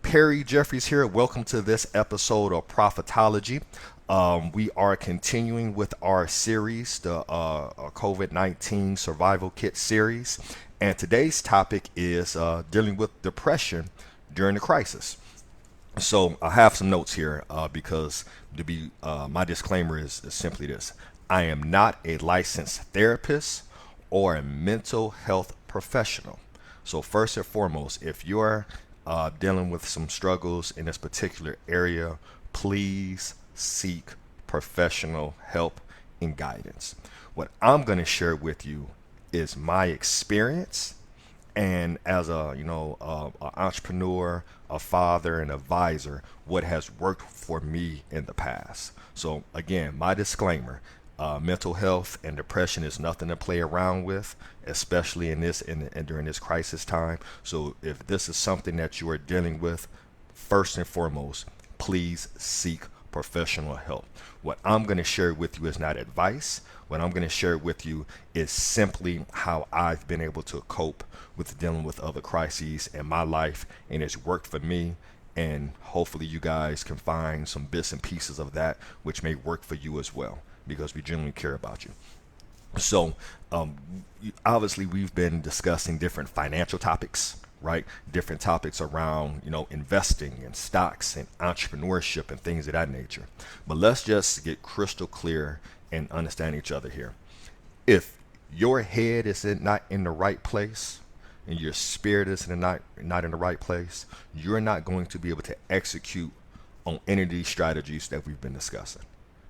K Jeffries here. Welcome to this episode of Profitology. We are continuing with our series, the COVID-19 Survival Kit series. And today's topic is dealing with depression during the crisis. So I have some notes here because my disclaimer is simply this. I am not a licensed therapist or a mental health professional. So first and foremost, if you're dealing with some struggles in this particular area, please seek professional help and guidance. What I'm going to share with you is my experience, and as an entrepreneur, a father, an advisor, what has worked for me in the past. So again, my disclaimer: mental health and depression is nothing to play around with, especially in this and during this crisis time. So if this is something that you are dealing with, first and foremost, please seek professional help. What I'm going to share with you is not advice. What I'm going to share with you is simply how I've been able to cope with dealing with other crises in my life, and it's worked for me. And hopefully you guys can find some bits and pieces of that which may work for you as well, because we genuinely care about you. So obviously we've been discussing different financial topics, right? Different topics around, investing in stocks and entrepreneurship and things of that nature. But let's just get crystal clear and understand each other here. If your head is not in the right place and your spirit is not in the right place, you're not going to be able to execute on any of these strategies that we've been discussing,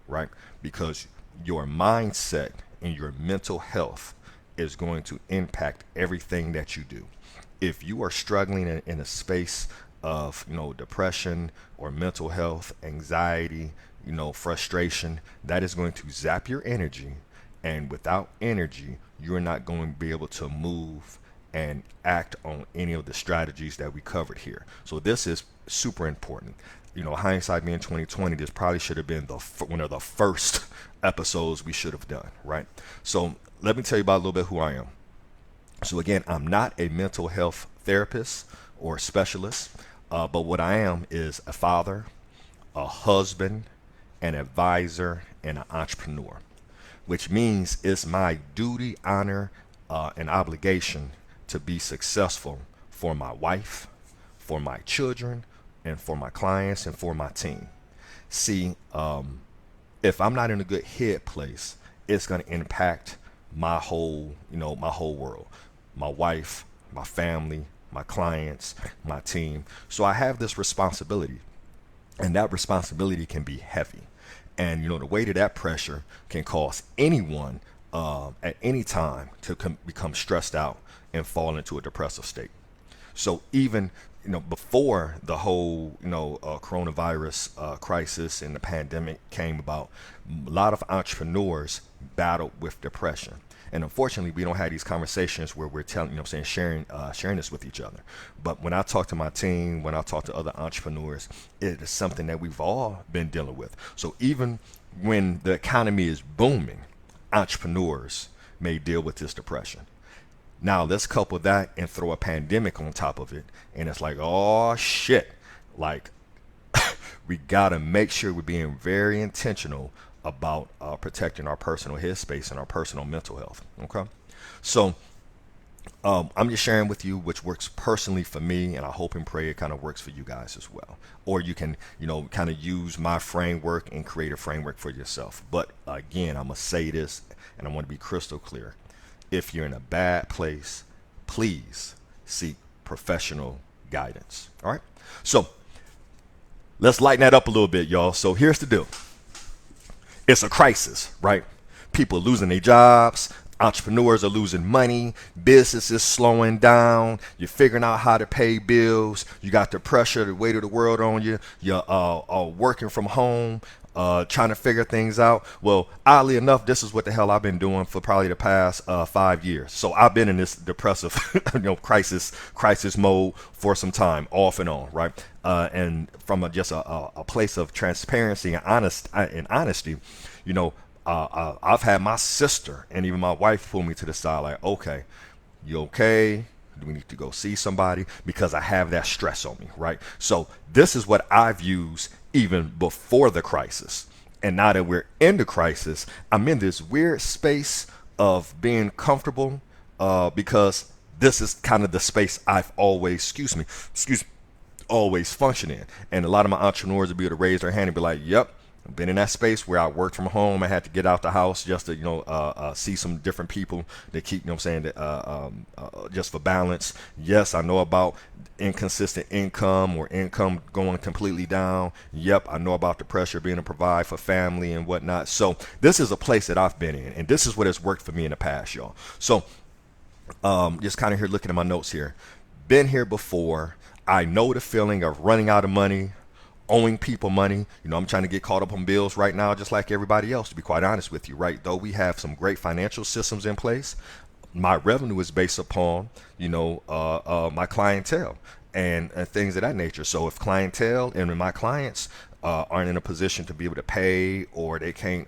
right? Because your mindset and your mental health is going to impact everything that you do. If you are struggling in a space of, depression or mental health, anxiety, frustration, that is going to zap your energy. And without energy, you're not going to be able to move and act on any of the strategies that we covered here. So this is super important. Hindsight being 2020, this probably should have been one of the first episodes we should have done, right? So let me tell you about a little bit who I am. So again, I'm not a mental health therapist or specialist, but what I am is a father, a husband, an advisor, and an entrepreneur, which means it's my duty, honor, and obligation to be successful for my wife, for my children, and for my clients, and for my team. See, if I'm not in a good head place, it's going to impact my whole world, my wife, my family, my clients, my team. So I have this responsibility, and that responsibility can be heavy. And the weight of that pressure can cause anyone at any time to become stressed out and fall into a depressive state. So even before the whole coronavirus crisis and the pandemic came about, a lot of entrepreneurs battled with depression. And unfortunately, we don't have these conversations where we're sharing this with each other. But when I talk to my team, when I talk to other entrepreneurs, it is something that we've all been dealing with. So even when the economy is booming, entrepreneurs may deal with this depression. Now let's couple that and throw a pandemic on top of it, and it's like, oh shit, like we gotta make sure we're being very intentional about protecting our personal headspace and our personal mental health. Okay, so I'm just sharing with you which works personally for me, and I hope and pray it kind of works for you guys as well. Or you can, kind of use my framework and create a framework for yourself. But again, I'm gonna say this, and I want to be crystal clear. If you're in a bad place, please seek professional guidance. All right, so let's lighten that up a little bit, y'all. So here's the deal. It's a crisis, right? People losing their jobs, entrepreneurs are losing money, business is slowing down, you're figuring out how to pay bills, you got the pressure, the weight of the world on you, you're working from home, trying to figure things out. Well, oddly enough, this is what the hell I've been doing for probably the past 5 years. So I've been in this depressive, crisis mode for some time, off and on, right? And from just a place of transparency and honesty, I've had my sister and even my wife pull me to the side, like, okay, you okay? Do we need to go see somebody? Because I have that stress on me, right? So this is what I've used even before the crisis. And now that we're in the crisis, I'm in this weird space of being comfortable because this is kind of the space I've always, always function in. And a lot of my entrepreneurs will be able to raise their hand and be like, yep, I've been in that space where I worked from home. I had to get out the house just to, see some different people that keep, just for balance. Yes, I know about inconsistent income or income going completely down. Yep, I know about the pressure being to provide for family and whatnot. So this is a place that I've been in, and this is what has worked for me in the past, y'all. So just kind of here looking at my notes here. Been here before. I know the feeling of running out of money, owing people money. I'm trying to get caught up on bills right now, just like everybody else, to be quite honest with you, right? Though we have some great financial systems in place, my revenue is based upon, my clientele and things of that nature. So if clientele and my clients aren't in a position to be able to pay, or they can't,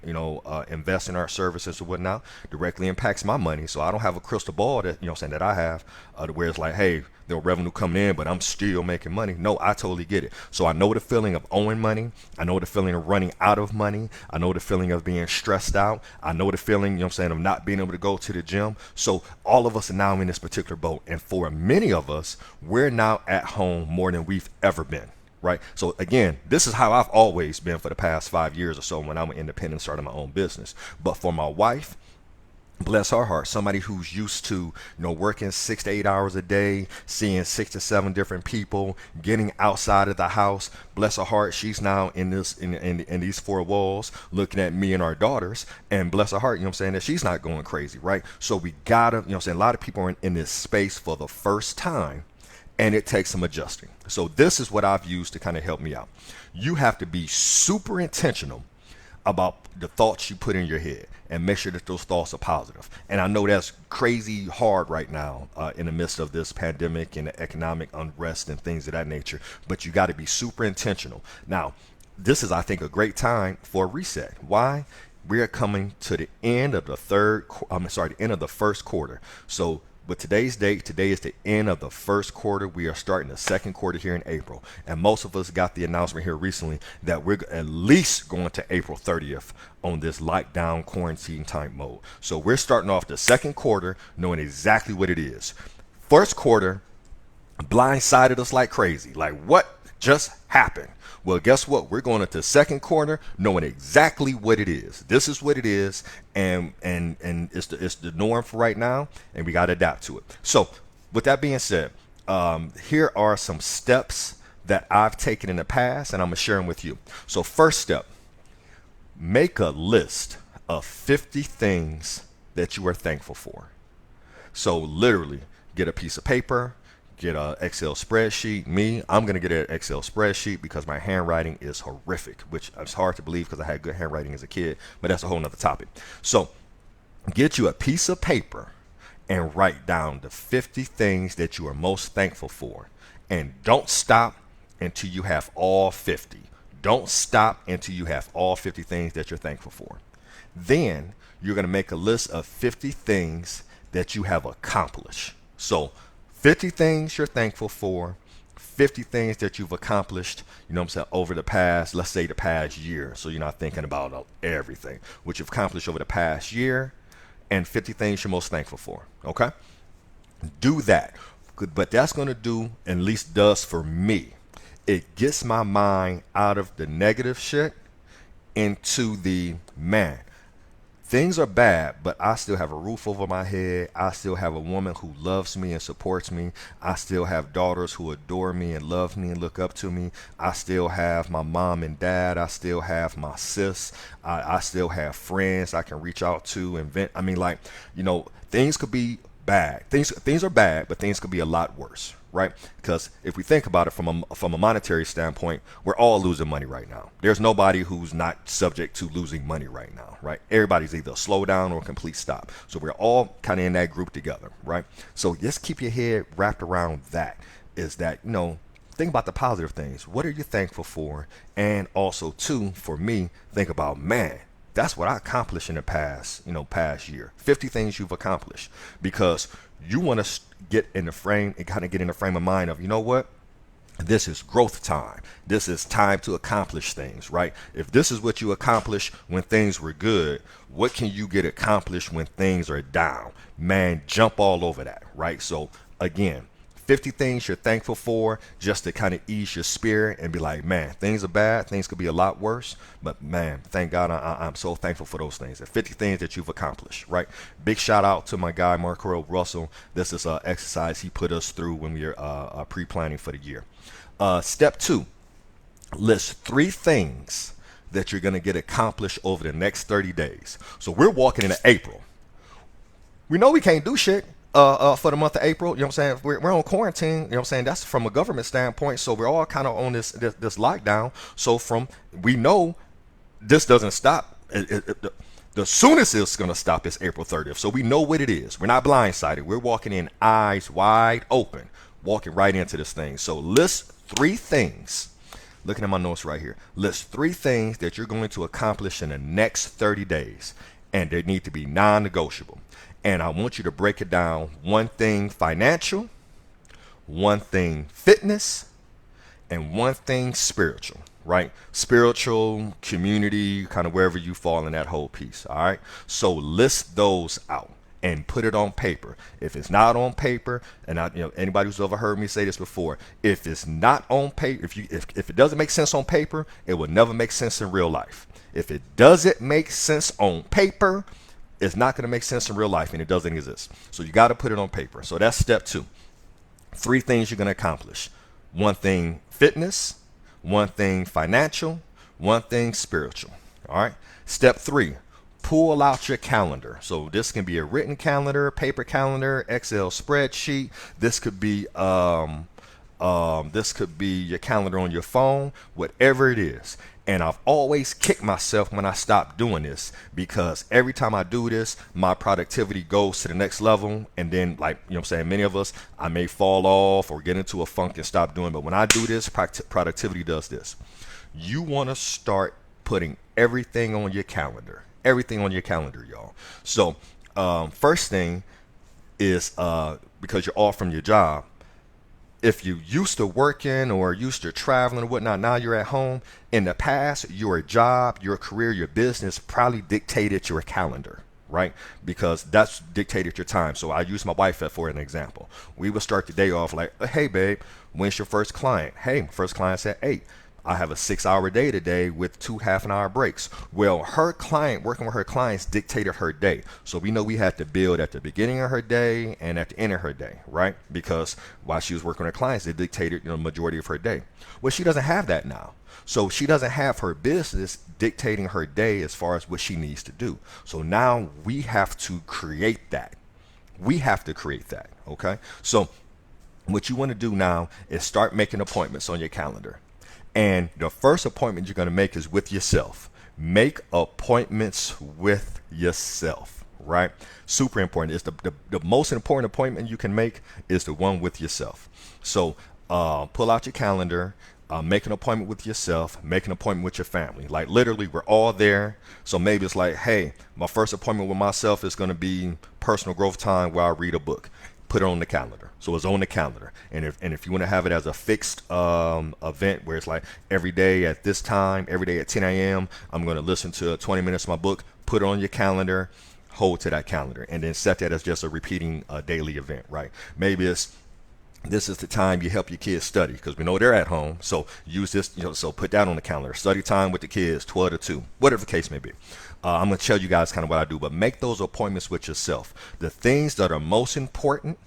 invest in our services or whatnot, directly impacts my money. So I don't have a crystal ball that, that I have to where it's like, hey, the revenue coming in, but I'm still making money. No, I totally get it. So I know the feeling of owing money. I know the feeling of running out of money. I know the feeling of being stressed out. I know the feeling, of not being able to go to the gym. So all of us are now in this particular boat. And for many of us, we're now at home more than we've ever been. Right. So again, this is how I've always been for the past 5 years or so when I'm an independent, starting my own business. But for my wife, bless her heart, somebody who's used to, working 6 to 8 hours a day, seeing 6 to 7 different people, getting outside of the house. Bless her heart, she's now in these four walls, looking at me and our daughters. And bless her heart, that she's not going crazy, right? So we gotta, a lot of people are in this space for the first time, and it takes some adjusting. So this is what I've used to kind of help me out. You have to be super intentional about the thoughts you put in your head and make sure that those thoughts are positive. And I know that's crazy hard right now in the midst of this pandemic and the economic unrest and things of that nature, but you got to be super intentional. Now, this is, I think, a great time for a reset. Why? We are coming to the end of the end of the first quarter. So with today's date, today is the end of the first quarter. We are starting the second quarter here in April. And most of us got the announcement here recently that we're at least going to April 30th on this lockdown quarantine type mode. So we're starting off the second quarter knowing exactly what it is. First quarter blindsided us like crazy. Like, what just happened? Well, guess what? We're going into the second quarter knowing exactly what it is. This is what it is, and it's the norm for right now, and we got to adapt to it. So with that being said, here are some steps that I've taken in the past, and I'm going to share them with you. So first step, make a list of 50 things that you are thankful for. So literally get a piece of paper, get an Excel spreadsheet. I'm going to get an Excel spreadsheet because my handwriting is horrific, which is hard to believe because I had good handwriting as a kid, but that's a whole nother topic. So get you a piece of paper and write down the 50 things that you are most thankful for. And don't stop until you have all 50. Don't stop until you have all 50 things that you're thankful for. Then you're going to make a list of 50 things that you have accomplished. So 50 things you're thankful for, 50 things that you've accomplished, over the past, let's say the past year. So you're not thinking about everything, what you've accomplished over the past year, and 50 things you're most thankful for. Okay? Do that. But that's going to do, at least does for me, it gets my mind out of the negative shit into the, man, things are bad, but I still have a roof over my head. I still have a woman who loves me and supports me. I still have daughters who adore me and love me and look up to me. I still have my mom and dad. I still have my sis. I still have friends I can reach out to and vent. Things could be bad. Things are bad, but things could be a lot worse, right? Because if we think about it from a monetary standpoint, we're all losing money right now. There's nobody who's not subject to losing money right now, right? Everybody's either a slowdown or a complete stop. So we're all kind of in that group together, right? So just keep your head wrapped around that. Is that, think about the positive things. What are you thankful for? And also, too, for me, think about, man, that's what I accomplished in the past year. 50 things you've accomplished, because You want to get in the frame and kind of get in the frame of mind of, you know what? This is growth time. This is time to accomplish things, right? If this is what you accomplish when things were good, what can you get accomplished when things are down? Man, jump all over that, right? So again, 50 things you're thankful for, just to kind of ease your spirit and be like, man, things are bad. Things could be a lot worse. But man, thank God I'm so thankful for those things. The 50 things that you've accomplished, right? Big shout out to my guy, Marco Russell. This is an exercise he put us through when we were pre-planning for the year. Step 2, list 3 things that you're going to get accomplished over the next 30 days. So we're walking into April. We know we can't do shit for the month of April. You know what I'm saying? We're on quarantine. You know what I'm saying? That's from a government standpoint. So we're all kind of on this lockdown. So we know this doesn't stop. The soonest it's going to stop is April 30th. So we know what it is. We're not blindsided. We're walking in eyes wide open, walking right into this thing. So list 3 things. Looking at my notes right here. List 3 things that you're going to accomplish in the next 30 days. And they need to be non-negotiable. And I want you to break it down. 1 thing financial, 1 thing fitness, and 1 thing spiritual, right? Spiritual, community, kind of wherever you fall in that whole piece, all right? So list those out and put it on paper. If it's not on paper, and anybody who's ever heard me say this before, if it's not on paper, if it doesn't make sense on paper, it will never make sense in real life. If it doesn't make sense on paper, it's not going to make sense in real life, and it doesn't exist. So you got to put it on paper. So that's step 2. 3 things you're going to accomplish. 1 thing fitness, 1 thing financial, 1 thing spiritual. All right. Step 3, pull out your calendar. So this can be a written calendar, paper calendar, Excel spreadsheet. This could be your calendar on your phone, whatever it is. And I've always kicked myself when I stopped doing this, because every time I do this, my productivity goes to the next level. And then, like, you know what I'm saying, many of us, I may fall off or get into a funk and stop doing. But when I do this, productivity does this. You want to start putting everything on your calendar. Everything on your calendar, y'all. So first thing is, because you're off from your job, if you used to working or used to traveling or whatnot, now you're at home. In the past, your job, your career, your business probably dictated your calendar, right? Because that's dictated your time. So I use my wife for an example. We would start the day off like, hey, babe, when's your first client? Hey, first client's at 8. I have a 6-hour day today with 2 half-an-hour breaks. Well, working with her clients dictated her day. So we know we had to build at the beginning of her day and at the end of her day, right? Because while she was working with her clients, it dictated, the majority of her day. Well, she doesn't have that now. So she doesn't have her business dictating her day as far as what she needs to do. So now we have to create that. Okay? So what you want to do now is start making appointments on your calendar. And the first appointment you're going to make is with yourself. Make appointments with yourself, right? Super important. It's the most important appointment you can make is the one with yourself. So pull out your calendar, make an appointment with yourself, make an appointment with your family. Like literally, we're all there. So maybe it's like, hey, my first appointment with myself is going to be personal growth time where I read a book. Put it on the calendar. So it's on the calendar. And if you want to have it as a fixed event where it's like every day at this time, every day at 10 a.m., I'm going to listen to 20 minutes of my book, put it on your calendar, hold to that calendar, and then set that as just a repeating daily event, right? Maybe this is the time you help your kids study, because we know they're at home. So use this, so put that on the calendar. Study time with the kids, 12 to 2, whatever the case may be. I'm going to tell you guys kind of what I do, but make those appointments with yourself. The things that are most important,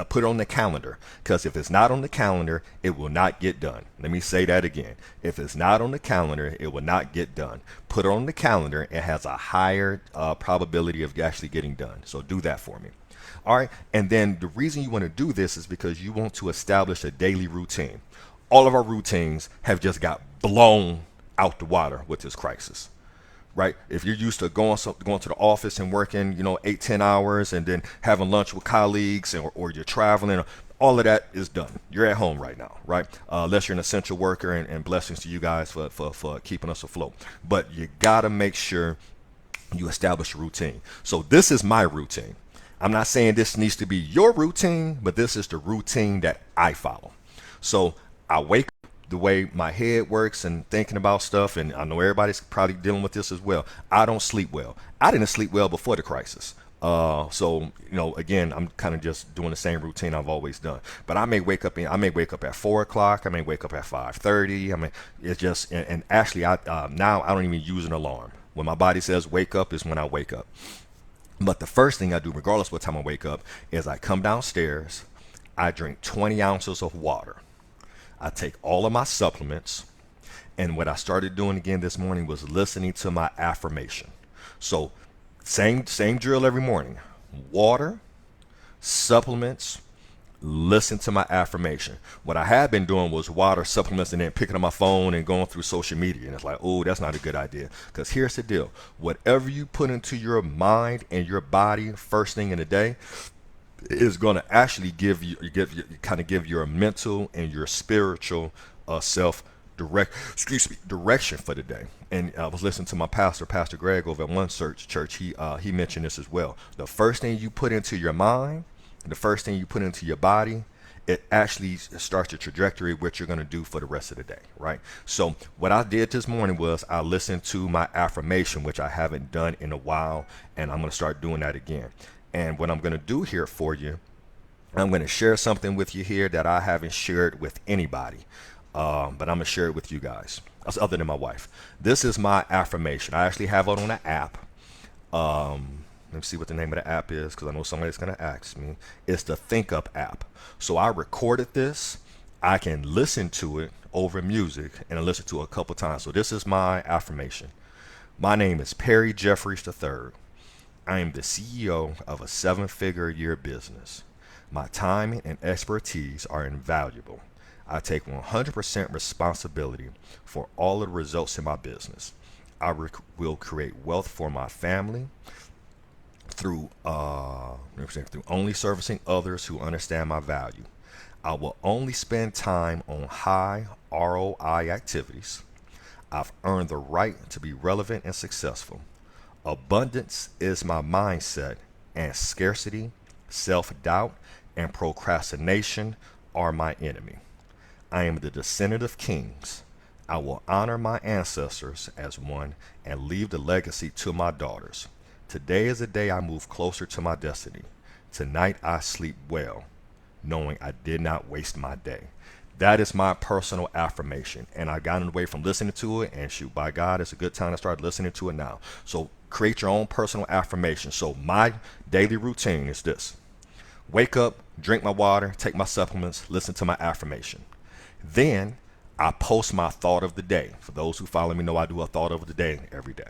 put it on the calendar, because if it's not on the calendar, it will not get done. Let me say that again. If it's not on the calendar, it will not get done. Put it on the calendar. It has a higher probability of actually getting done. So do that for me. All right. And then the reason you want to do this is because you want to establish a daily routine. All of our routines have just got blown out the water with this crisis. Right? If you're used to going to the office and working, 8-10 hours and then having lunch with colleagues or you're traveling, all of that is done. You're at home right now, right? Unless you're an essential worker, and blessings to you guys for keeping us afloat. But you got to make sure you establish a routine. So this is my routine. I'm not saying this needs to be your routine, but this is the routine that I follow. So I wake up the way my head works and thinking about stuff, and I know everybody's probably dealing with this as well. I don't sleep well. I didn't sleep well before the crisis. So again, I'm kind of just doing the same routine I've always done. But I may wake up at 4 o'clock. I may wake up at 5:30. I mean, it's just, and actually, I now I don't even use an alarm. When my body says wake up is when I wake up. But the first thing I do, regardless of what time I wake up, is I come downstairs. I drink 20 ounces of water. I take all of my supplements. And what I started doing again this morning was listening to my affirmation. So same drill every morning. Water, supplements, listen to my affirmation. What I had been doing was water, supplements, and then picking up my phone and going through social media. And it's like, oh, that's not a good idea. Because here's the deal. Whatever you put into your mind and your body first thing in the day is going to actually give your mental and your spiritual self direction for the day. And I was listening to my Pastor Greg over at One Church. He mentioned this as well. The first thing you put into your mind, the first thing you put into your body, it actually starts the trajectory of what you're going to do for the rest of the day, right? So what I did this morning was I listened to my affirmation, which I haven't done in a while, and I'm going to start doing that again. And what I'm going to do here for you, I'm going to share something with you here that I haven't shared with anybody, but I'm going to share it with you guys, other than my wife. This is my affirmation. I actually have it on an app. Let me see what the name of the app is, because I know somebody's going to ask me. It's the Think Up app. So I recorded this. I can listen to it over music, and I listen to it a couple times. So this is my affirmation. My name is K Jeffries III. I am the CEO of a 7-figure a year business. My time and expertise are invaluable. I take 100% responsibility for all of the results in my business. I will create wealth for my family through only servicing others who understand my value. I will only spend time on high ROI activities. I've earned the right to be relevant and successful. Abundance is my mindset, and scarcity, self-doubt, and procrastination are my enemy. I am the descendant of kings. I will honor my ancestors as one and leave the legacy to my daughters. Today is the day I move closer to my destiny. Tonight I sleep well, knowing I did not waste my day. That is my personal affirmation, and I got away from listening to it, and shoot, by God, it's a good time to start listening to it now. So create your own personal affirmation. So my daily routine is this. Wake up, drink my water, take my supplements, listen to my affirmation. Then I post my thought of the day. For those who follow me know I do a thought of the day every day.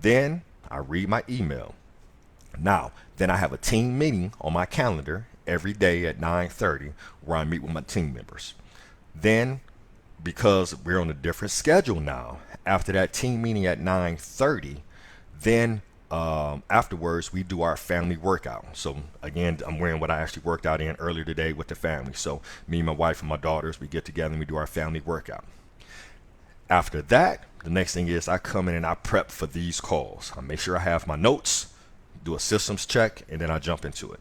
Then I read my email. Now, then I have a team meeting on my calendar every day at 9:30 where I meet with my team members. Then, because we're on a different schedule now, after that team meeting at 9:30, then afterwards we do our family workout. So again, I'm wearing what I actually worked out in earlier today with the family. So me, my wife, and my daughters, we get together and we do our family workout. After that, the next thing is I come in and I prep for these calls. I make sure I have my notes, do a systems check, and then I jump into it.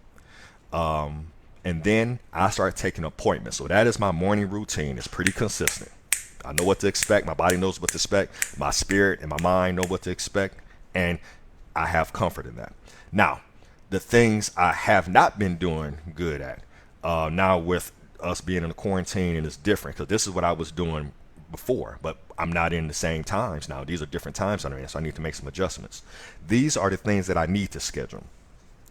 And then I start taking appointments. So that is my morning routine. It's pretty consistent. I know what to expect. My body knows what to expect. My spirit and my mind know what to expect. And I have comfort in that. Now, the things I have not been doing good at, now with us being in the quarantine, and it's different because this is what I was doing before, but I'm not in the same times now. These are different times I'm in, so I need to make some adjustments. These are the things that I need to schedule.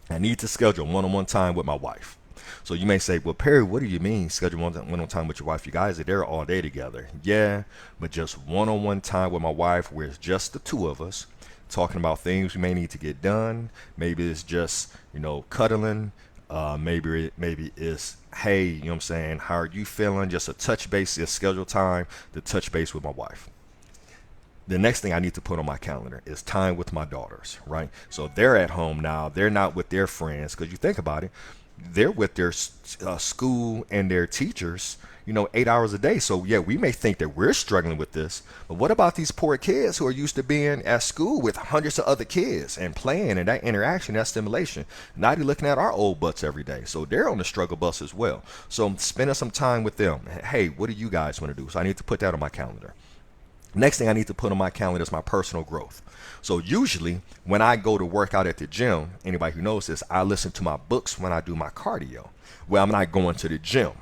I need to schedule one-on-one time with my wife. So you may say, well, Perry, what do you mean schedule one-on-one time with your wife? You guys are there all day together. Yeah, but just one-on-one time with my wife where it's just the two of us talking about things we may need to get done. Maybe it's just, cuddling. Maybe it's, hey, you know what I'm saying? How are you feeling? Just a touch base, a scheduled time to touch base with my wife. The next thing I need to put on my calendar is time with my daughters, right? So they're at home now. They're not with their friends, because you think about it, they're with their school and their teachers, 8 hours a day. So yeah, we may think that we're struggling with this, but what about these poor kids who are used to being at school with hundreds of other kids and playing and that interaction, that stimulation? Now they're looking at our old butts every day. So they're on the struggle bus as well. So I'm spending some time with them. Hey, what do you guys want to do? So I need to put that on my calendar. Next thing I need to put on my calendar is my personal growth. So usually when I go to work out at the gym, anybody who knows this, I listen to my books when I do my cardio. Well, I'm not going to the gym,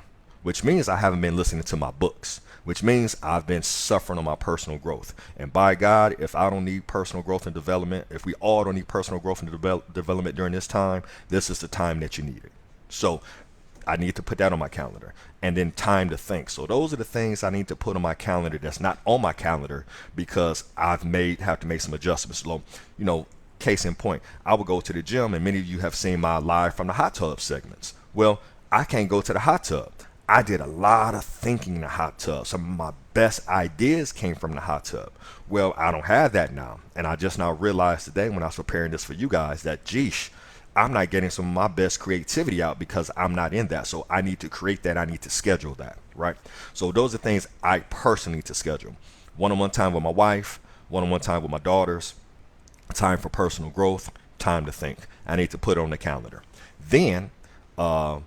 which means I haven't been listening to my books, which means I've been suffering on my personal growth. And by God, if I don't need personal growth and development, if we all don't need personal growth and development during this time, this is the time that you need it. So I need to put that on my calendar. And then time to think. So those are the things I need to put on my calendar that's not on my calendar because have to make some adjustments. So, case in point, I would go to the gym, and many of you have seen my live from the hot tub segments. Well, I can't go to the hot tub. I did a lot of thinking in the hot tub. Some of my best ideas came from the hot tub. Well, I don't have that now. And I just now realized today when I was preparing this for you guys that, geesh, I'm not getting some of my best creativity out because I'm not in that. So I need to create that. I need to schedule that, right? So those are things I personally need to schedule. One-on-one time with my wife, one-on-one time with my daughters, time for personal growth, time to think. I need to put it on the calendar. Then 9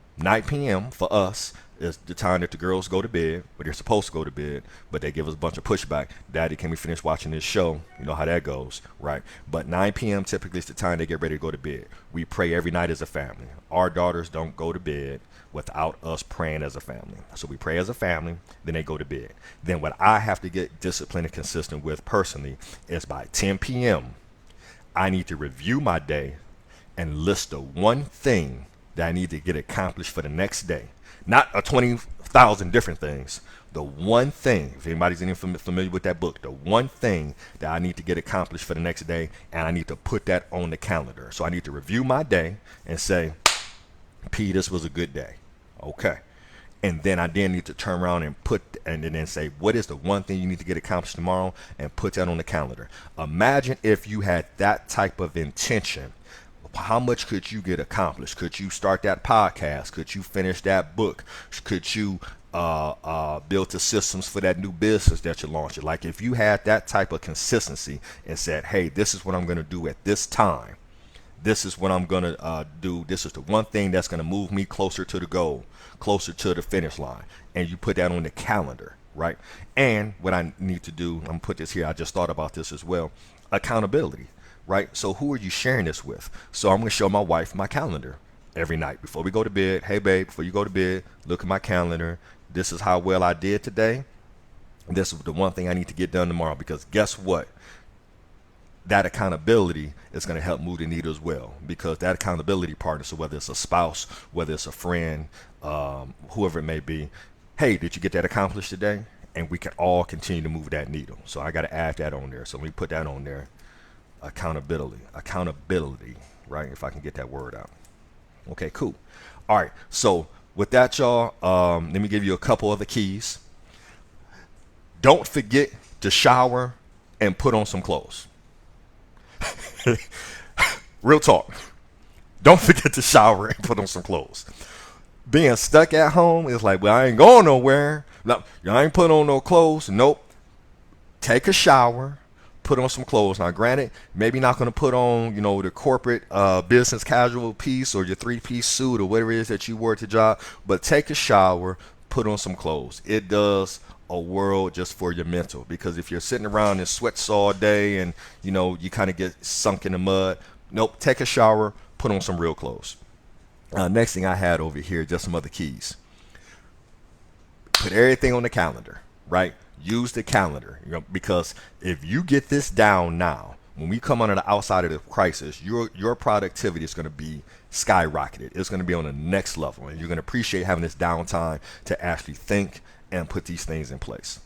p.m. for us is the time that the girls go to bed, but they're supposed to go to bed, but they give us a bunch of pushback. Daddy, can we finish watching this show? You know how that goes, right? But 9 p.m. typically is the time they get ready to go to bed. We pray every night as a family. Our daughters don't go to bed without us praying as a family. So we pray as a family, then they go to bed. Then what I have to get disciplined and consistent with personally is by 10 p.m., I need to review my day and list the one thing that I need to get accomplished for the next day. Not a 20,000 different things. The one thing, if anybody's even familiar with that book, the one thing that I need to get accomplished for the next day, and I need to put that on the calendar. So I need to review my day and say, P, this was a good day. Okay. And then I need to turn around and then say, what is the one thing you need to get accomplished tomorrow, and put that on the calendar. Imagine if you had that type of intention. How much could you get accomplished? Could you start that podcast? Could you finish that book? Could you build the systems for that new business that you're launching? Like if you had that type of consistency and said, hey, this is what I'm going to do at this time. This is what I'm going to do. This is the one thing that's going to move me closer to the goal, closer to the finish line. And you put that on the calendar, right? And what I need to do, I'm going to put this here. I just thought about this as well. Accountability. Right? So who are you sharing this with? So I'm going to show my wife my calendar every night before we go to bed. Hey, babe, before you go to bed, look at my calendar. This is how well I did today. This is the one thing I need to get done tomorrow, because guess what? That accountability is going to help move the needle as well, because that accountability partner, so whether it's a spouse, whether it's a friend, whoever it may be, hey, did you get that accomplished today? And we can all continue to move that needle. So I got to add that on there. So let me put that on there. Accountability, right? If I can get that word out. Okay, cool. All right. So with that, y'all, let me give you a couple of the keys. Don't forget to shower and put on some clothes. Real talk. Don't forget to shower and put on some clothes. Being stuck at home is like, well, I ain't going nowhere. No, I ain't putting on no clothes. Nope. Take a shower. Put on some clothes. Now, granted, maybe not going to put on, the corporate business casual piece or your 3-piece suit or whatever it is that you wore at the job, but take a shower, put on some clothes. It does a world just for your mental, because if you're sitting around in sweats all day and, you kind of get sunk in the mud, nope, take a shower, put on some real clothes. Next thing I had over here, just some other keys. Put everything on the calendar, right? Use the calendar, because if you get this down now, when we come under the outside of the crisis, your productivity is going to be skyrocketed. It's going to be on the next level, and you're going to appreciate having this downtime to actually think and put these things in place.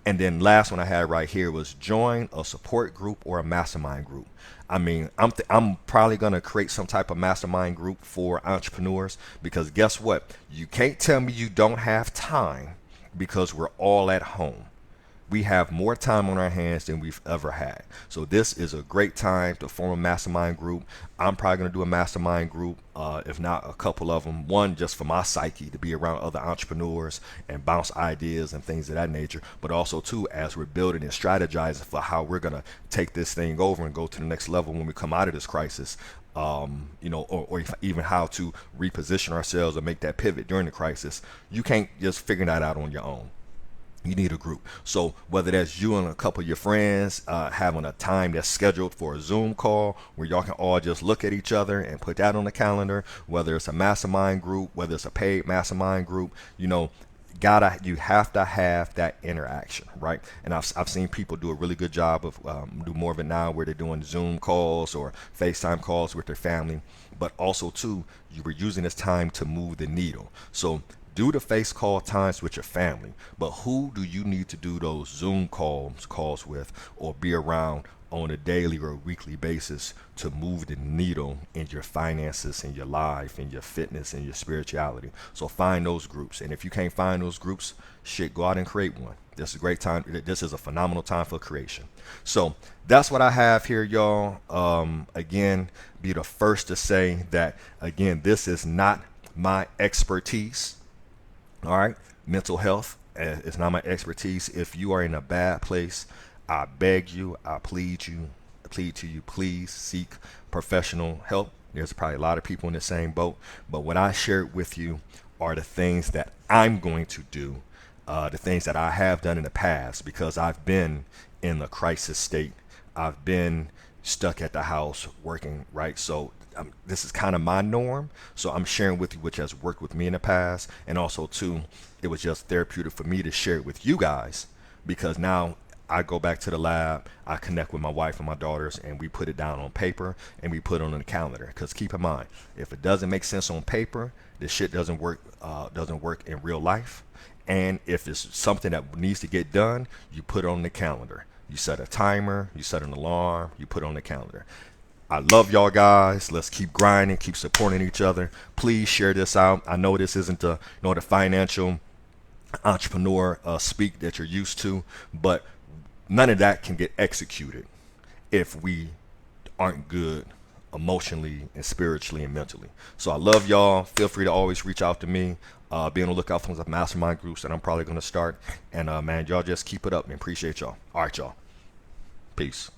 And then last one I had right here was join a support group or a mastermind group. I mean, I'm probably going to create some type of mastermind group for entrepreneurs, because guess what? You can't tell me you don't have time, because we're all at home. we have more time on our hands than we've ever had. So this is a great time to form a mastermind group. I'm probably going to do a mastermind group, if not a couple of them. One just for my psyche, to be around other entrepreneurs and bounce ideas and things of that nature. But also too, as we're building and strategizing for how we're going to take this thing over and go to the next level when we come out of this crisis. Or even how to reposition ourselves or make that pivot during the crisis. You can't just figure that out on your own. You need a group. So whether that's you and a couple of your friends having a time that's scheduled for a Zoom call where y'all can all just look at each other and put that on the calendar, whether it's a mastermind group, whether it's a paid mastermind group, you have to have that interaction, right? And I've seen people do a really good job of do more of it now, where they're doing Zoom calls or FaceTime calls with their family. But also too, you were using this time to move the needle. So do the face call times with your family, but who do you need to do those Zoom calls with, or be around on a daily or weekly basis to move the needle in your finances, in your life, in your fitness, in your spirituality? So find those groups. And if you can't find those groups, go out and create one. This is a great time. This is a phenomenal time for creation. So that's what I have here, y'all. Again, be the first to say that, again, this is not my expertise. All right. Mental health is not my expertise. If you are in a bad place, I beg you, I plead to you, please seek professional help. There's probably a lot of people in the same boat, but what I shared with you are the things that I'm going to do, the things that I have done in the past, because I've been in the crisis state. I've been stuck at the house working, right? So this is kind of my norm. So I'm sharing with you which has worked with me in the past. And also too, it was just therapeutic for me to share it with you guys, because now I go back to the lab, I connect with my wife and my daughters, and we put it down on paper and we put it on the calendar. Because keep in mind, if it doesn't make sense on paper, this shit doesn't work in real life. And if it's something that needs to get done, you put it on the calendar. You set a timer, you set an alarm, you put it on the calendar. I love y'all guys. Let's keep grinding, keep supporting each other. Please share this out. I know this isn't the financial entrepreneur speak that you're used to, but none of that can get executed if we aren't good emotionally and spiritually and mentally. So I love y'all. Feel free to always reach out to me. Be on the lookout for some mastermind groups that I'm probably going to start. And man, y'all just keep it up and appreciate y'all. All right, y'all. Peace.